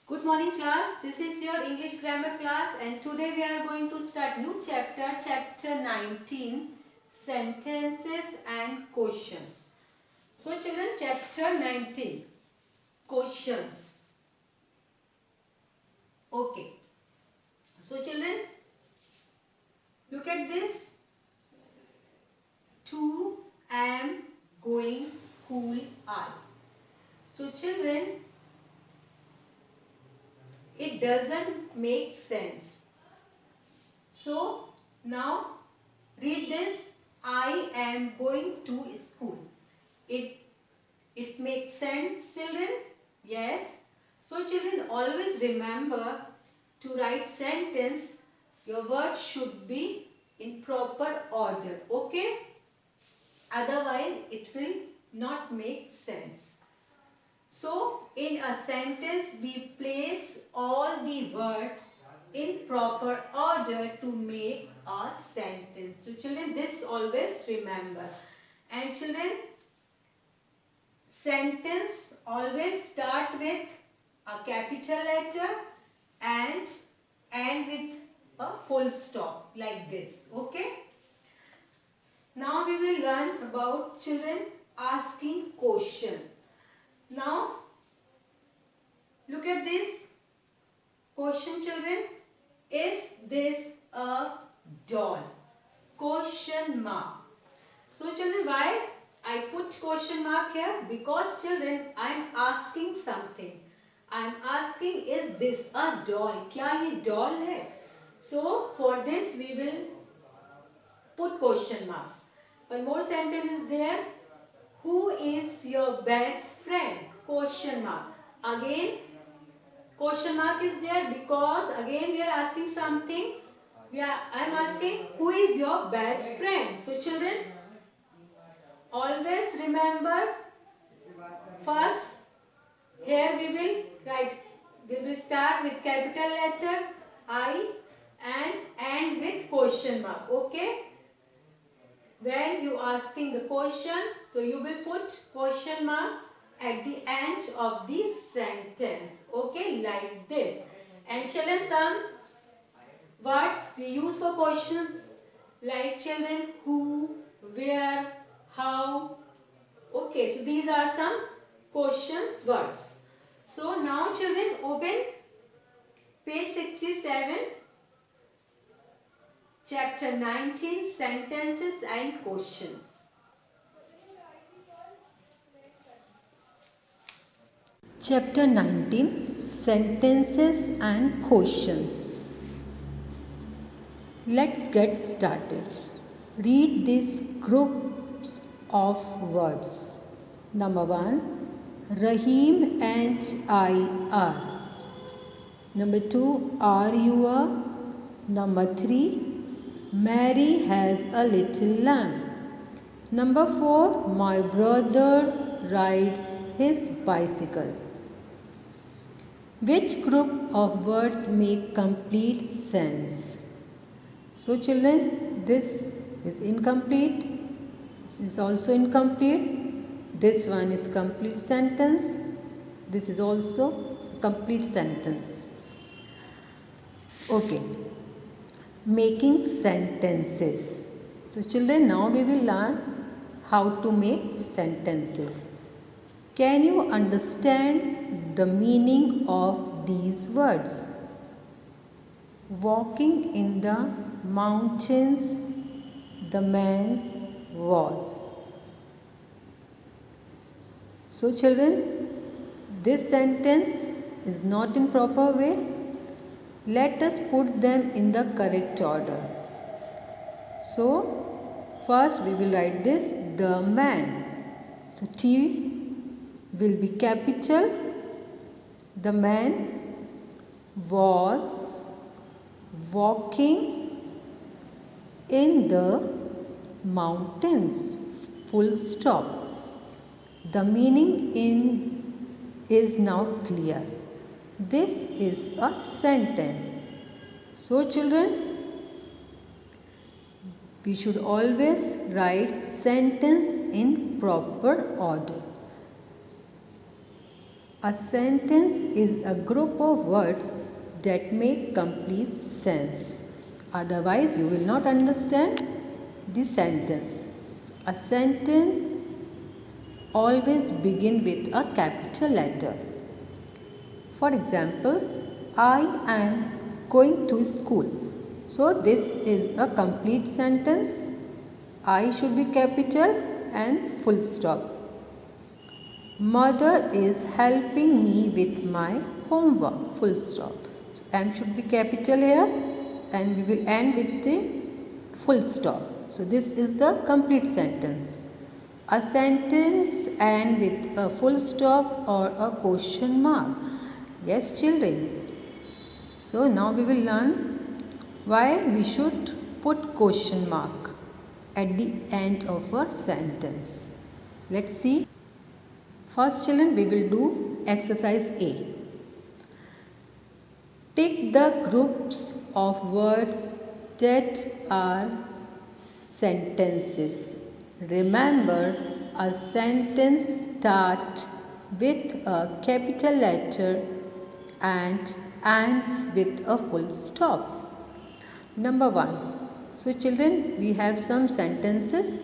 Good morning class, this is your English grammar class and today we are going to start new chapter 19, sentences and questions. So children, chapter 19, questions. Okay, so children, look at this. To am going school I. So children, it doesn't make sense. So now read this. I am going to school. It makes sense, children? Yes. So children, always remember to write sentence. Your words should be in proper order. Okay? Otherwise, it will not make sense. So, in a sentence, we place all the words in proper order to make a sentence. So, children, this always remember. And children, sentence always start with a capital letter and end with a full stop like this. Okay? Now we will learn about children asking question. Now look at this question, children. Is this a doll? Question mark. So children, why I put question mark here? Because children, I am asking something. I am asking, is this a doll? क्या ये doll है? So for this we will put question mark. One more sentence is there. Who is your best friend? Question mark. Again, question mark is there because again we are asking something. I am asking, who is your best friend? So children, always remember, first here we will write, we will start with capital letter I and end with question mark. Okay? When you asking the question, so you will put question mark at the end of the sentence. Okay, like this. And children, some words we use for question like children, who, where, how. Okay, so these are some questions words. So now children, open page 67, chapter 19, sentences and questions. Chapter 19, sentences and questions. Let's get started. Read these groups of words. Number 1, Rahim and I are. Number 2, are you a? Number 3, Mary has a little lamb. Number 4, my brother rides his bicycle. Which group of words make complete sense? So children, this is incomplete. This is also incomplete. This one is complete sentence. This is also complete sentence. Okay. Making sentences. So children, now we will learn how to make sentences. Can you understand the meaning of these words? Walking in the mountains, the man was. So children, this sentence is not in proper way. Let us put them in the correct order. So first we will write this, the man. So T will be capital. The man was walking in the mountains. Full stop. The meaning is now clear. This is a sentence. So children, we should always write sentence in proper order. A sentence is a group of words that make complete sense. Otherwise, you will not understand the sentence. A sentence always begin with a capital letter. For example, I am going to school. So this is a complete sentence. I should be capital and full stop. Mother is helping me with my homework. Full stop. So M should be capital here and we will end with the full stop. So this is the complete sentence. A sentence ends with a full stop or a question mark. Yes, children. So now we will learn why we should put question mark at the end of a sentence. Let's see. First, children, we will do exercise A. Tick the groups of words that are sentences. Remember, a sentence starts with a capital letter and ends with a full stop. Number 1. So children, we have some sentences.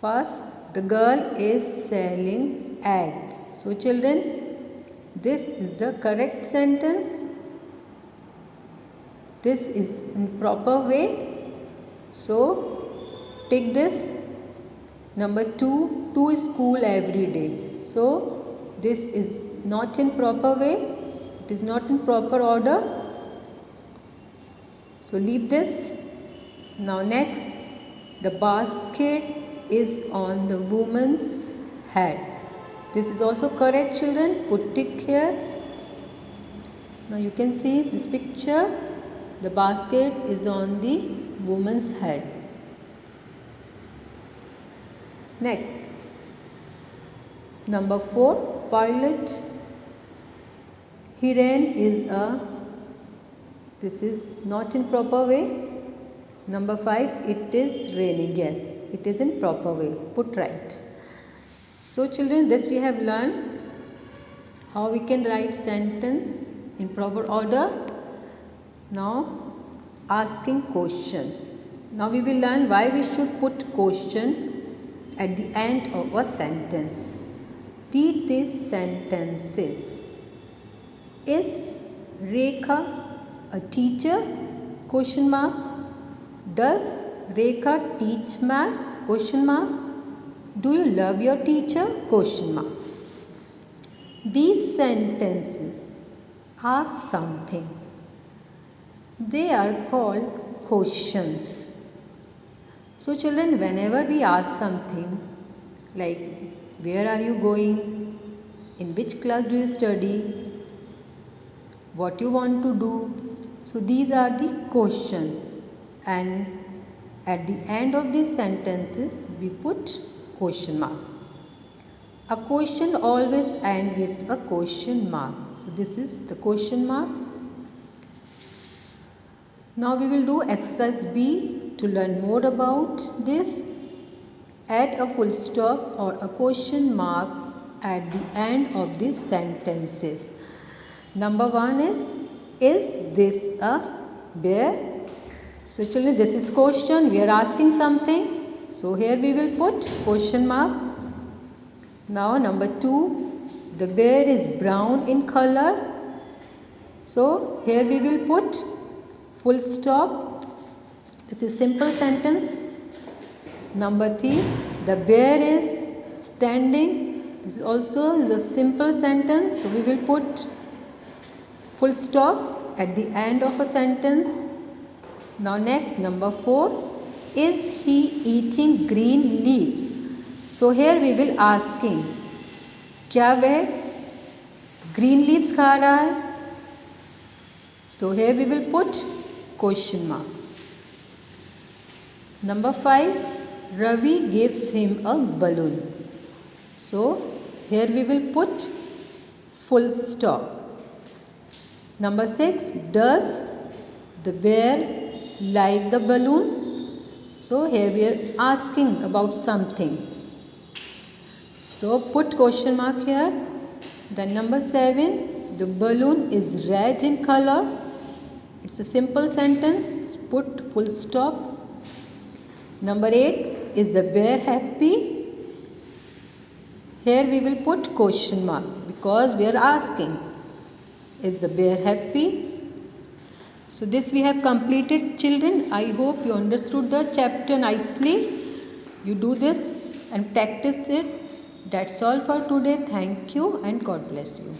First, the girl is selling eggs. So children, this is the correct sentence. This is in proper way. So take this. Number 2, to school every day. So this is not in proper way. It is not in proper order. So leave this. Now next, the basket is on the woman's head. This is also correct, children. Put tick here. Now you can see this picture. The basket is on the woman's head. Next, number 4, pilot. Hiren is a. This is not in proper way. Number 5, it is raining. Yes, it is in proper way. Put right. So children, this we have learned how we can write sentence in proper order. Now asking question. Now we will learn why we should put question at the end of a sentence. Read these sentences. Is Rekha a teacher? Question mark. Does Rekha teach maths? Question mark. Do you love your teacher? Question mark. These sentences ask something. They are called questions. So children, whenever we ask something like where are you going, in which class do you study, what you want to do, so these are the questions, and at the end of these sentences we put question mark. A question always ends with a question mark. So this is the question mark. Now we will do exercise B. To learn more about this, add a full stop or a question mark at the end of these sentences. Number 1 is this a bear? So children, this is question. We are asking something. So here we will put question mark. Now number 2, the bear is brown in color. So here we will put full stop. This is simple sentence. Number 3, the bear is standing. This is also a simple sentence. So we will put full stop at the end of a sentence. Now next, number 4, is he eating green leaves? So here we will asking, क्या वह green leaves खा रहा है? So here we will put question mark. Number 5, Ravi gives him a balloon. So here we will put full stop. Number 6, does the bear like the balloon? So here we are asking about something. So put question mark here. Then number 7, the balloon is red in color. It's a simple sentence. Put full stop. Number 8, is the bear happy? Here we will put question mark because we are asking, is the bear happy? So this we have completed, children. I hope you understood the chapter nicely. You do this and practice it. That's all for today. Thank you and God bless you.